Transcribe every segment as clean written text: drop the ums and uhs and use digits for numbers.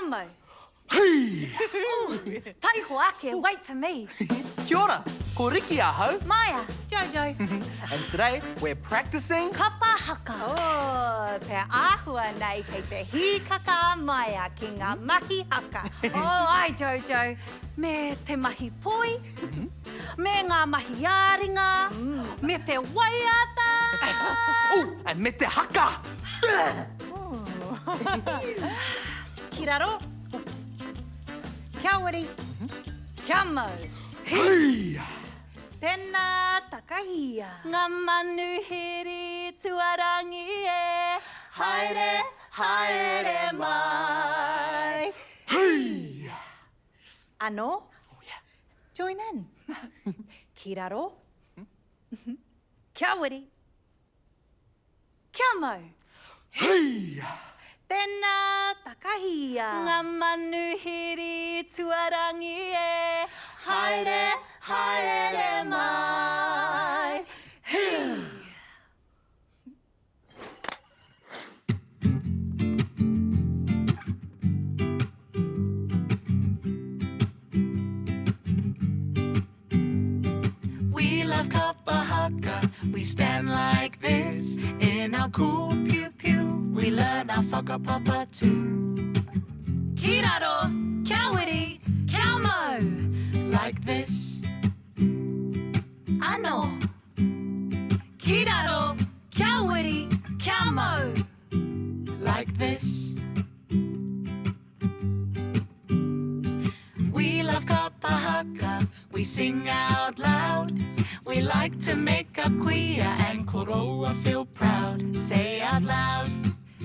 mau. Hey! Taiho ake, wait for me. Kia ora, ko Riki ahau. Māia, Jojo. And today we're practicing Kapa Haka. Oh, te āhua nei kei te hīkaka Māia ki ngā mahi-ā-ringa. Oh, ai, Jojo. Me te mahi poi, me ngā mahi-ā-ringa, me te Waiata. Oh, and me te haka. Ki raro. Kia wiri. Kia mau. Hey! Tēnā takahi. Ngā manuhiri tuarangi e. Haere, haere mai. Hey! Anō, Oh, yeah. join in. Ki raro. Kia wiri. Kia mau. Hey! Tēnā takahi. Ngā manuhiri tuarangi e. Haere, haere mai. Hey! We love Kapa Haka. We stand like this in our cool pew pew. We learn our whakapapa too. Ki raro, kia wiri, kia mau. Like this. Anō. Ki raro, kia wiri, kia mau. Like this. We love Kapa Haka. We sing out loud. We like to make a kuia and koroa feel proud. Say out loud.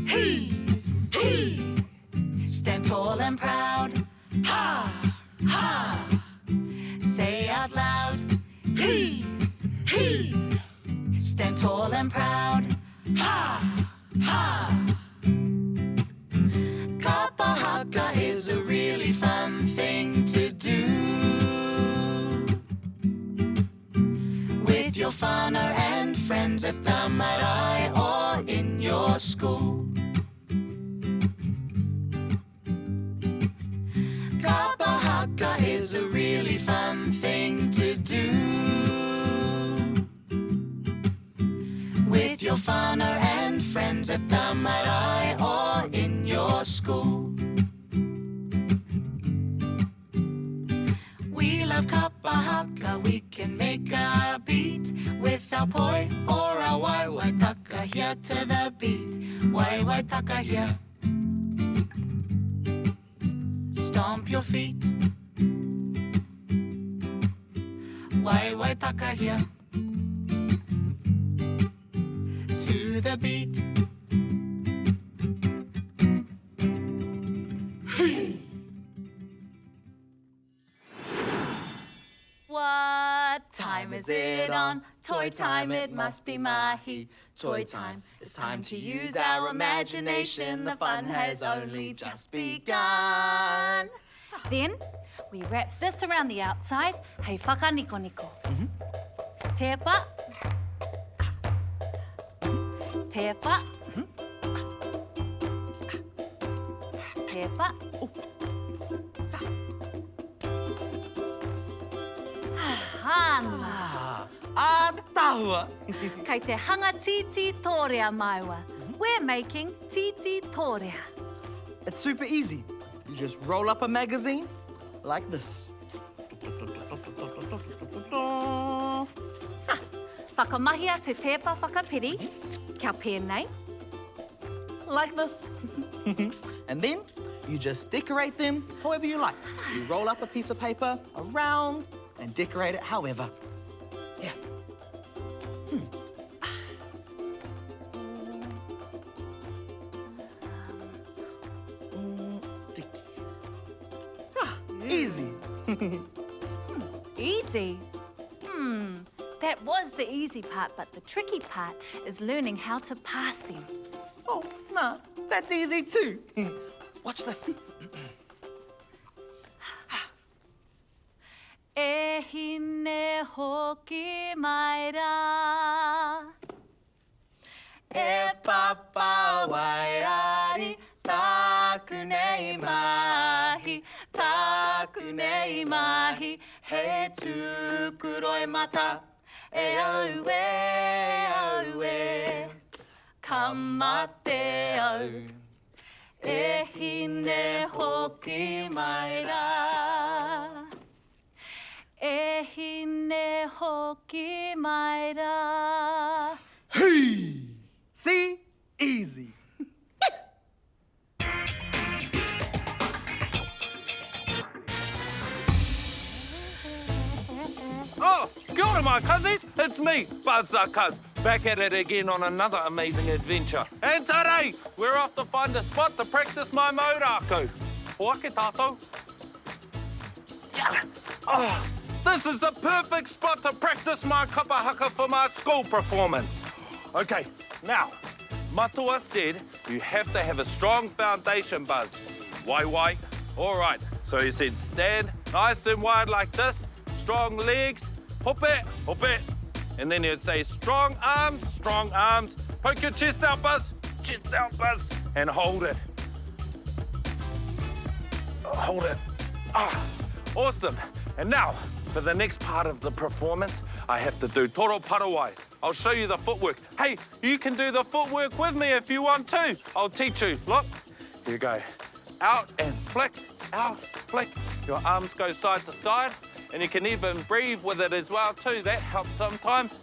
He, he. Stand tall and proud. Ha, ha. Say out loud. He, he. Stand tall and proud. Ha, ha. Kapa Haka is a really fun thing to do. With your whānau and friends at the marae or in your school. Kapa Haka is a really fun thing to do. With your whānau and friends at the marae or in your school. We love Kapa Haka, we can make a beat with our poi or our wai takahia to the beat. Wai takahia. Stomp your feet. Wai takahia. To the beat. What time is it on? Toi time, it must be mahi. Toi time, it's time to use our imagination. The fun has only just begun. Then we wrap this around the outside. Hei whakaniko-niko. Tepa. Tepa. Tepa. Hana. Ātahua. Kei te hanga tītī tōrea maiwa. We're making tītī tōrea. It's super easy. You just roll up a magazine like this. Whakamahia te tepa whakapiri. Kia pēnei. Like this. And then you just decorate them however you like. You roll up a piece of paper around and decorate it however. Yeah. Easy. Easy. That was the easy part, but the tricky part is learning how to pass them. Oh, no, that's easy too. Watch this. E hine hoki mai rā. E papa waiari taku nei. nei mahi, taku nei mahi, he tūkuroi mata, e au e, ka mate au, e hine hoki mai rā. E hine hoki mai rā. Hey! See? Easy. Oh, kia ora, my cuzzies. It's me, Buzz the Cuz, back at it again on another amazing adventure. And today, we're off to find a spot to practice my mahi-ā-ringa. Oake tātou. Yeah. Oh, this is the perfect spot to practice my Kapa Haka for my school performance. Okay, now, Matua said you have to have a strong foundation, Buzz. Wai. All right, so he said stand nice and wide like this, strong legs, hope it. And then he'd say strong arms, poke your chest out, Buzz, and hold it. Hold it. Ah, awesome. And now, for the next part of the performance, I have to do toro parawai. I'll show you the footwork. Hey, you can do the footwork with me if you want to. I'll teach you. Look, here you go. Out and flick, out, flick. Your arms go side to side, and you can even breathe with it as well too. That helps sometimes.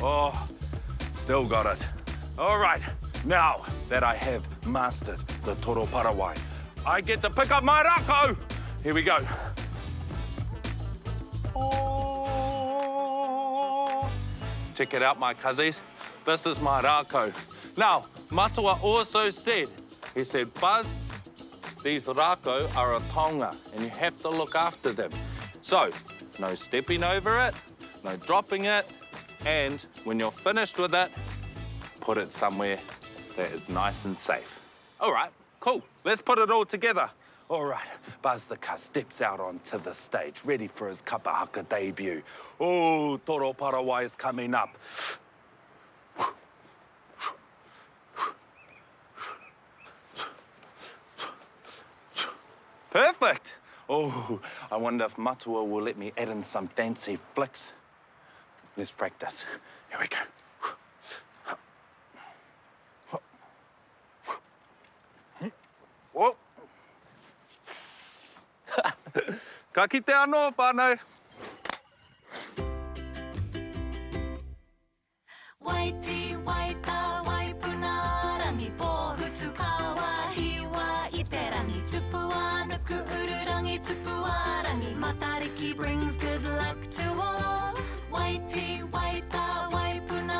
Oh, still got it. All right, now that I have mastered the toro parawai, I get to pick up my rako. Here we go. Oh. Check it out, my cuzzies. This is my rako. Now, Matua also said, he said, Buzz, these rako are a tonga and you have to look after them. So, no stepping over it, no dropping it, and when you're finished with it, put it somewhere that is nice and safe. All right, cool. Let's put it all together. All right, Buzz the Cuz steps out onto the stage, ready for his Kapa Haka debut. Oh, toro parawai is coming up. Perfect. Oh, I wonder if Matua will let me add in some fancy flicks. Let's practice. Here we go. Whoa. Ka kite anō, whānau. Waiti, waita, waipuna, rangi pōhutu kawa, hiwa i te rangi tupua, nuku uru rangi tupua, rangi matariki brings good luck to all. Waiti, waita, waipuna,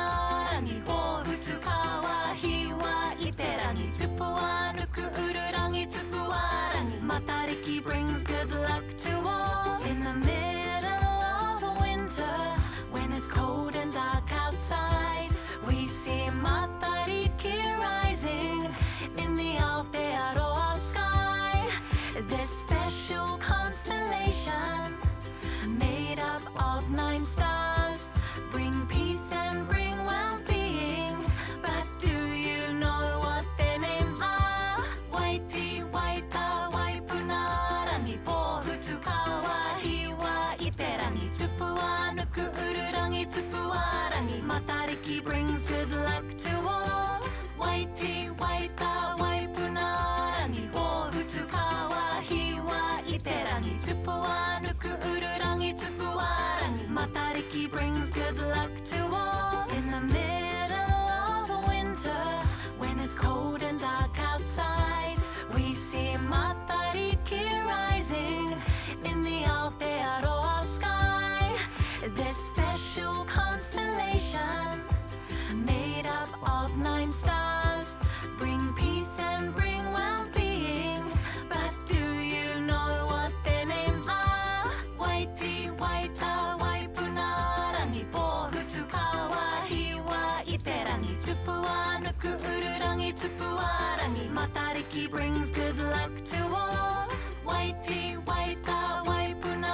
rangi pōhutu kawa, hiwa i te rangi tupua, nuku uru rangi tupua, rangi matariki brings good luck to all. In the middle of winter, when it's cold and dark outside, we see matariki rising in the Aotearoa sky. This special constellation, made up of 9 stars, bring peace and bring well-being. But do you know what their names are? Waiti, waita, waipuna, rangi pōhutu kawa, hiwa i te rangi tupua, nuku uru rangi tupua, rangi matariki brings good luck to all. Waiti, waita, waipuna, rangi pōhutu kawa, hiwa i te rangi tupua, nuku uru rangi tupua, rangi matariki brings good luck to all. In the middle of winter, when it's cold and dark outside, we see matariki rising in the Aotearoa sky. This special constellation, made up of 9 stars, bring peace and bring well-being. But do you know what their names are? Waiti, waita, waipuna, rangi pōhutu kawa, hiwa i te rangi tupua, nuku uru rangi tupua, rangi matariki brings good luck to all. Waiti, waita, waipuna,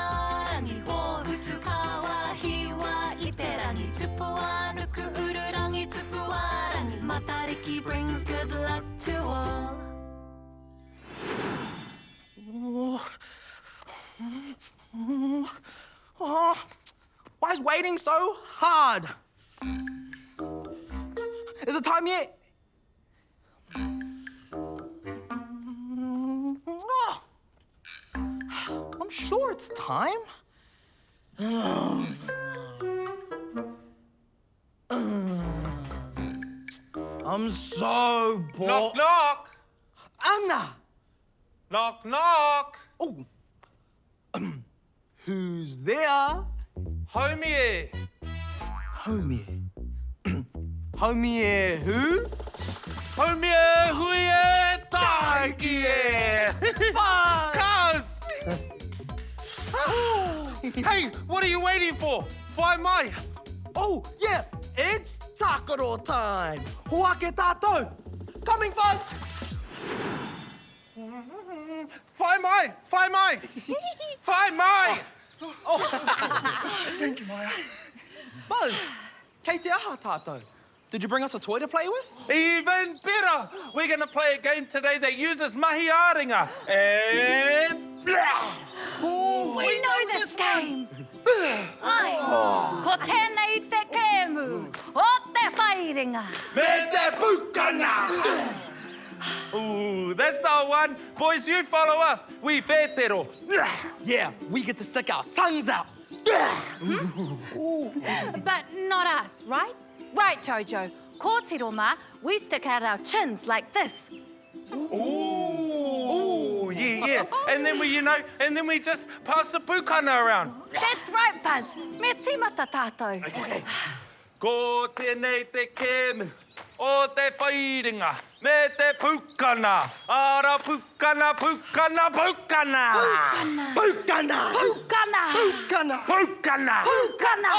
rangi pōhutu kawa, he brings good luck to all. Oh, why is waiting so hard? Is it time yet? Oh, I'm sure it's time. I'm so bored. Knock, knock. Anna! Knock, knock. Oh. Who's there? Homie. Homie. Homie who? Homie, huie, taiki. Cuz. Hey, what are you waiting for? Whai mai. Oh, yeah, it's Takaro time. Hoake tātou. Coming, Buzz. Whai mai, whai mai. Whai mai. Thank you, Māia. Buzz, kei te aha tātou. Did you bring us a toy to play with? Even better. We're going to play a game today that uses mahi-ā-ringa. And... We know this game. Ai, ko tēnei te kēmu, o te whairinga. Me te Pūkana. Ooh, that's the one. Boys, you follow us. We whētero. Yeah, we get to stick our tongues out. But not us, right? Right, Jojo. Ko te roma, we stick out our chins like this. Ooh, yeah. And then we just pass the Pūkana around. That's right, Buzz. Me tīmata tātou. Okay. Ko tēnei te kēmu, o te whairinga, me te Pūkana. Ara Pūkana, Pūkana, Pūkana. Pūkana. Pūkana. Pūkana. Pūkana. Pūkana.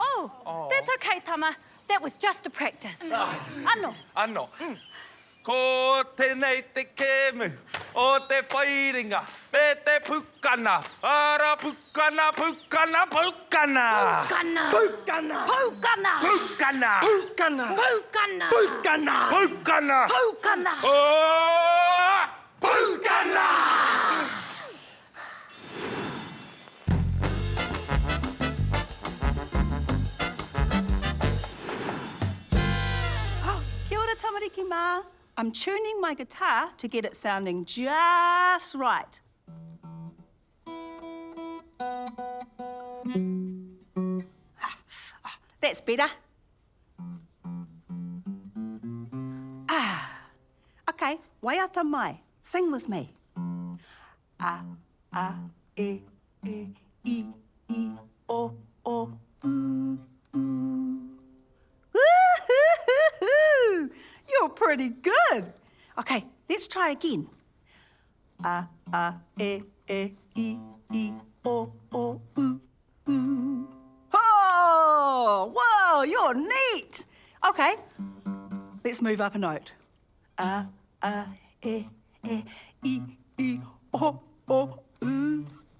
Oh, that's okay, Tama. That was just a practice. Ano. Ano. Ko tēnei te kēmu, o te whairinga, me te Pūkana. Ara Pūkana, Pūkana, Pūkana. Pūkana. Pūkana. Pūkana. Pūkana. Pūkana. Pūkana. Pūkana. Pūkana. Pūkana. Oh, Pūkana. Kia ora, tamariki mā. I'm tuning my guitar to get it sounding just right. That's better. Okay, waiata mai. Sing with me. A, e, I, o, ooh. Woo-hoo-hoo-hoo! You're pretty good. Okay, let's try again. A, e, I, o, ooh. Oh, whoa, you're neat. Okay, let's move up a note. A, e, I, o, ooh.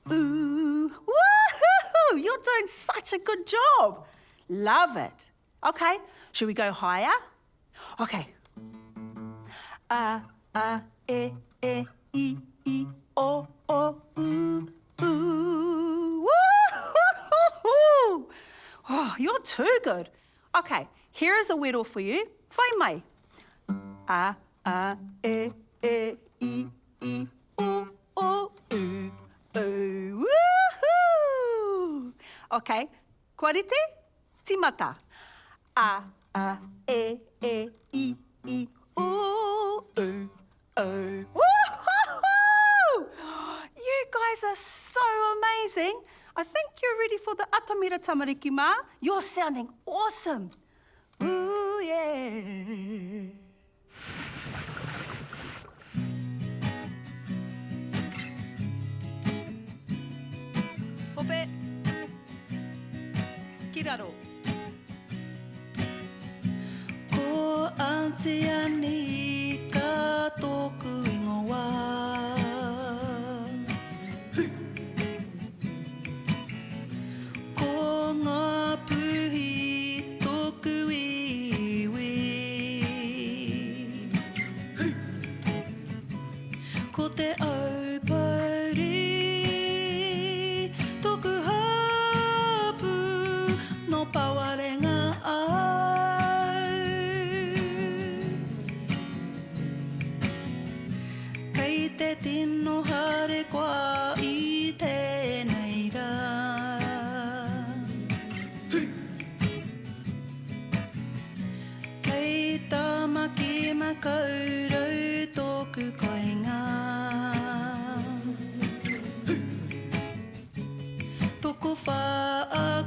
Woo-hoo-hoo! You're doing such a good job. Love it. Okay, should we go higher? Okay. A, e, I, o, ooh. Woo-hoo-hoo! Oh, you're too good. Okay, here is a whittle for you. Whai mai. A, e, I, o, ooh. Woo-hoo! Okay, kōrite, tīmata. A, e, I, o, Woo-hoo-hoo! You guys are so amazing. I think you're ready for the atamira tamariki mā. You're sounding awesome. Ooh, yeah. Hope. Ki raro. Ko Aotearoa ka tōku ingoa. Ko ngā puhi tōku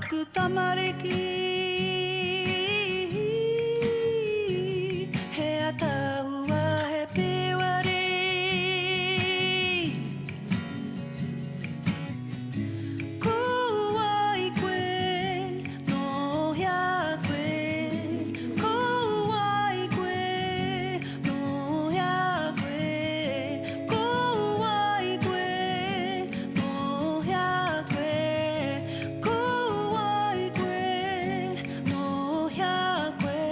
aku tamariki. He ataua he pewari. Kua i koe, no hea koe. Kua i koe, no hea koe. Kua i koe, no hea koe. Kua i koe, no hea koe.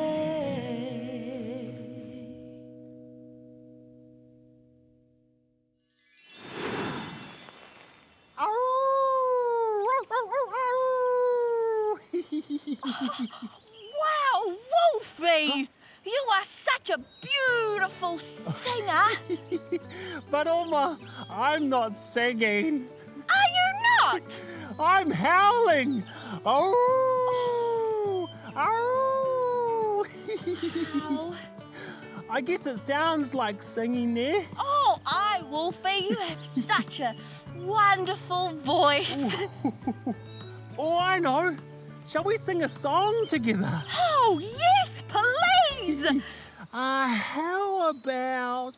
Wow, Wolfy! You are such a beautiful singer. But Oma, I'm not singing. Are you not? I'm howling. Oh, oh. I guess it sounds like singing there. Oh, Wolfy, you have such a wonderful voice. Oh, I know. Shall we sing a song together? Oh, yes, please. How about...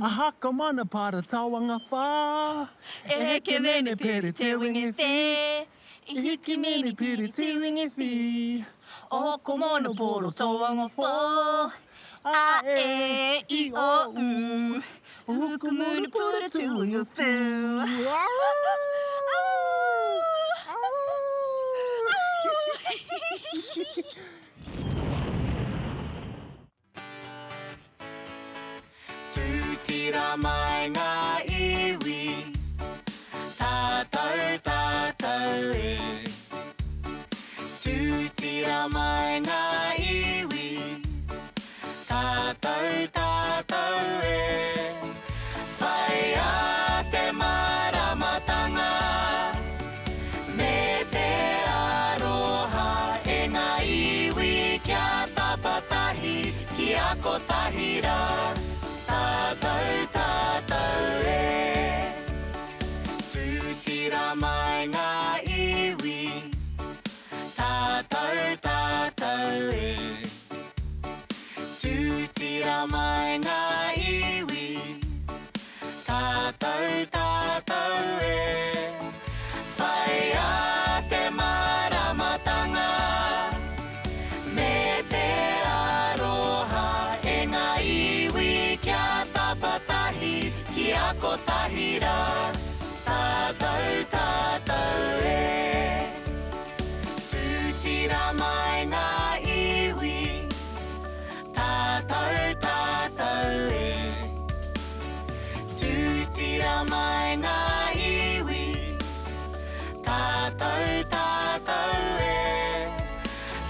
A haka mana para tawanga whā. E heke mene pere te winge whē. E heke mene pere te winge whē. O hoko mono poro tōanga whā. A e i o u. O hoko mono poro tōanga whā. Tūtira mai ngā iwi, tātou tātou e. Tūtira mai ngā iwi, tātou tātou e. Whai a te maramatanga, me te aroha e ngā iwi kia tapatahi ki a kotahira. Tātou tātou e. Tūtira mai ngā iwi, tātou tātou e. Tūtira mai ngā iwi, tātou tātou e. Whai a te maramatanga, me te aroha e ngā iwi kia tapatahi ki a kotahira. Tātou tātou e. Tūtira mai ngā iwi, tātou tātou e. Tūtira mai ngā iwi, tātou tātou e.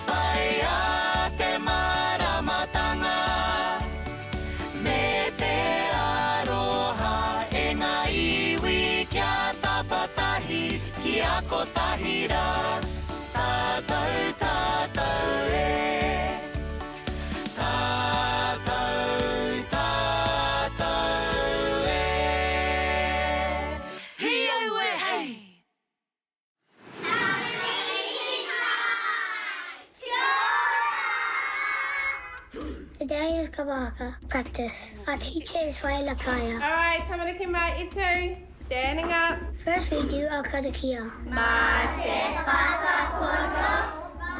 Whai a te maramatanga, me te aroha e ngā iwi kia tapatahi ki a kotahira. Tātou tātou e. Tātou tātou e. Hiau e hei! Today is Kapa Haka practice. Our teacher is Waiata. All right, tamariki mai i tū. Standing up. First we do our karakia.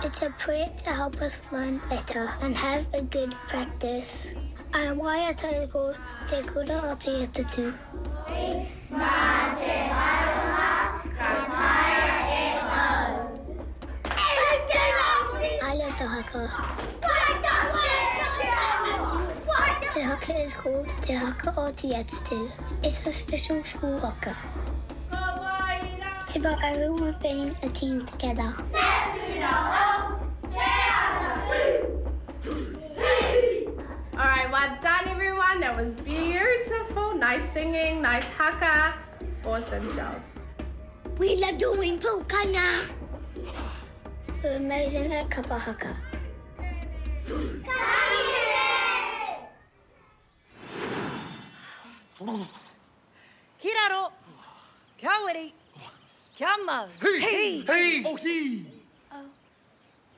It's a prayer to help us learn better and have a good practice. Our waiata is called Te Kura o Te Atatu. I love the haka. The haka is called Te Haka o Te Atatu. It's a special school haka. It's about everyone being a team together. All right, well done, everyone. That was beautiful. Nice singing, nice haka. Awesome job. We love doing Pūkana. We're amazing at Kapa Haka. Ki raro, kia wiri, kia mau. Hey! Oh, he!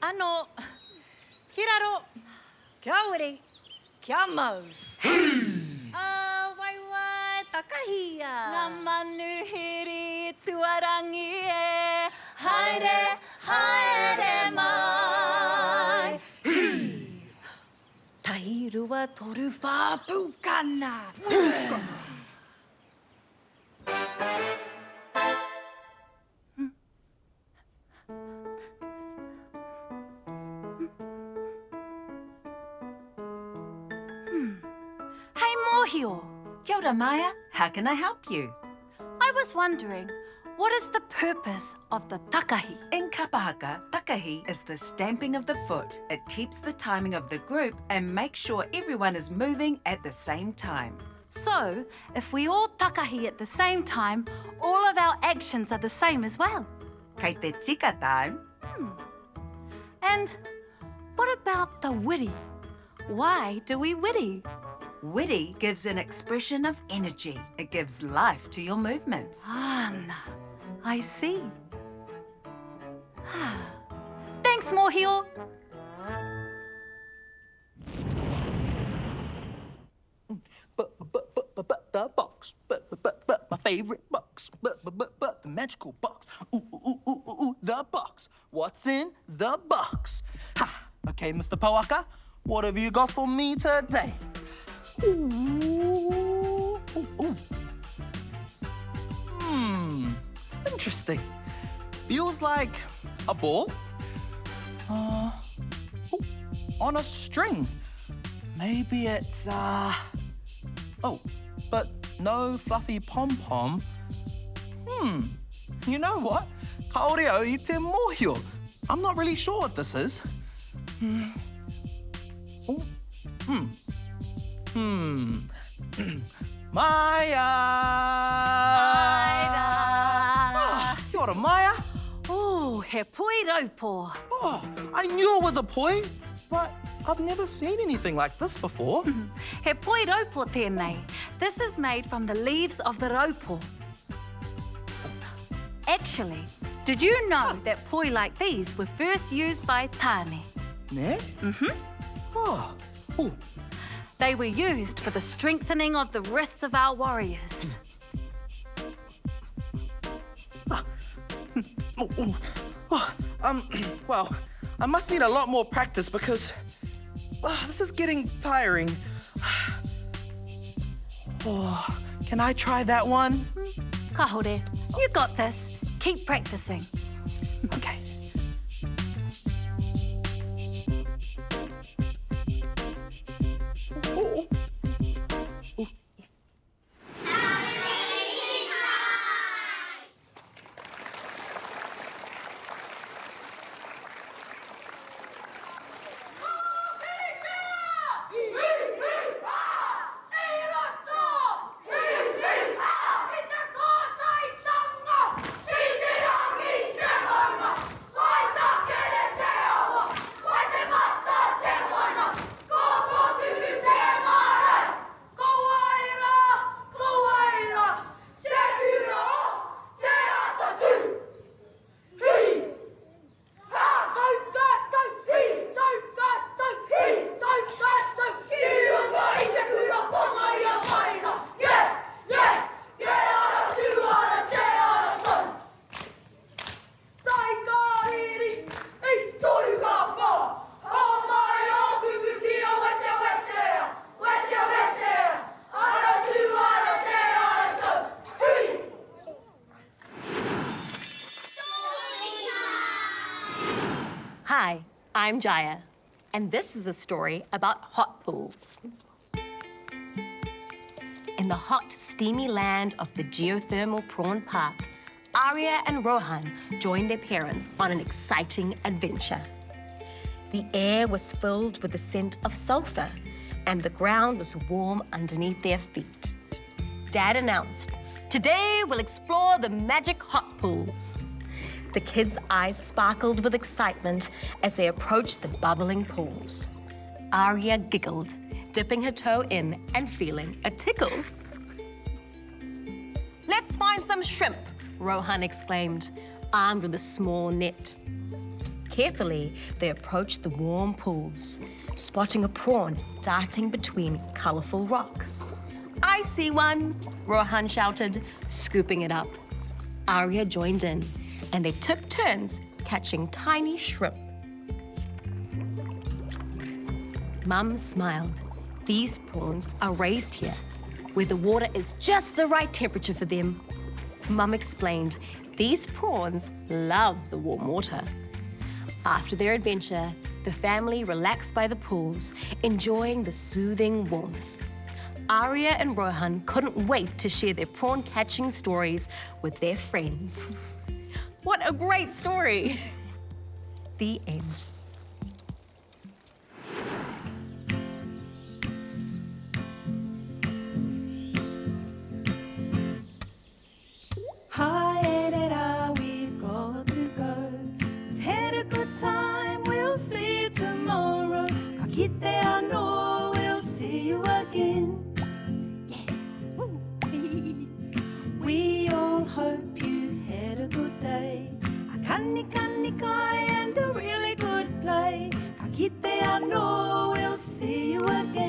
Ano, hiraro, kia wiri, kia mau. Waiwa, takahi. Ngā manuhiri tuarangi e, haere, haere mai. Tahi rua toru whā Pūkana. Hey, Mōhio, Kia ora, Māia. How can I help you? I was wondering, what is the purpose of the takahi? In Kapa Haka, takahi is the stamping of the foot. It keeps the timing of the group and makes sure everyone is moving at the same time. So, if we all takahi at the same time, all of our actions are the same as well. Kei te tika time. And what about the wiri? Why do we wiri? Wiri gives an expression of energy. It gives life to your movements. No. I see. Thanks, Mōhio. The box. My favorite box. The magical box. Ooh, the box. What's in the box? Ha! Okay, Mr. Pouaka, what have you got for me today? Ooh. Interesting. Feels like a ball. On a string. Maybe it's, Oh, but no fluffy pom-pom. You know what? Kaoreo I te mōhio. I'm not really sure what this is. Māia! Kia ora, Māia. Oh, he poi raupō. Oh, I knew it was a poi, but I've never seen anything like this before. He poi raupō tēnei. This is made from the leaves of the raupō. Actually, did you know that poi like these were first used by tāne? Ne? Oh. They were used for the strengthening of the wrists of our warriors. Well, I must need a lot more practice because this is getting tiring. Can I try that one? Ka hore, you got this. Keep practicing. Okay. Hi, I'm Jaya, and this is a story about hot pools. In the hot, steamy land of the geothermal prawn park, Aria and Rohan joined their parents on an exciting adventure. The air was filled with the scent of sulfur, and the ground was warm underneath their feet. Dad announced, "Today we'll explore the magic hot pools." The kids' eyes sparkled with excitement as they approached the bubbling pools. Aria giggled, dipping her toe in and feeling a tickle. "Let's find some shrimp," Rohan exclaimed, armed with a small net. Carefully, they approached the warm pools, spotting a prawn darting between colourful rocks. "I see one," Rohan shouted, scooping it up. Aria joined in, and they took turns catching tiny shrimp. Mum smiled. These prawns are raised here, where the water is just the right temperature for them. Mum explained these prawns love the warm water. After their adventure, the family relaxed by the pools, enjoying the soothing warmth. Aria and Rohan couldn't wait to share their prawn catching stories with their friends. What a great story! The end. Hi, we've got to go. We've had a good time, we'll see you tomorrow. Ka kite anō, we'll see you again. We all hope you had a good day. A kani kai and a really good play. Ka kite anō, we'll see you again.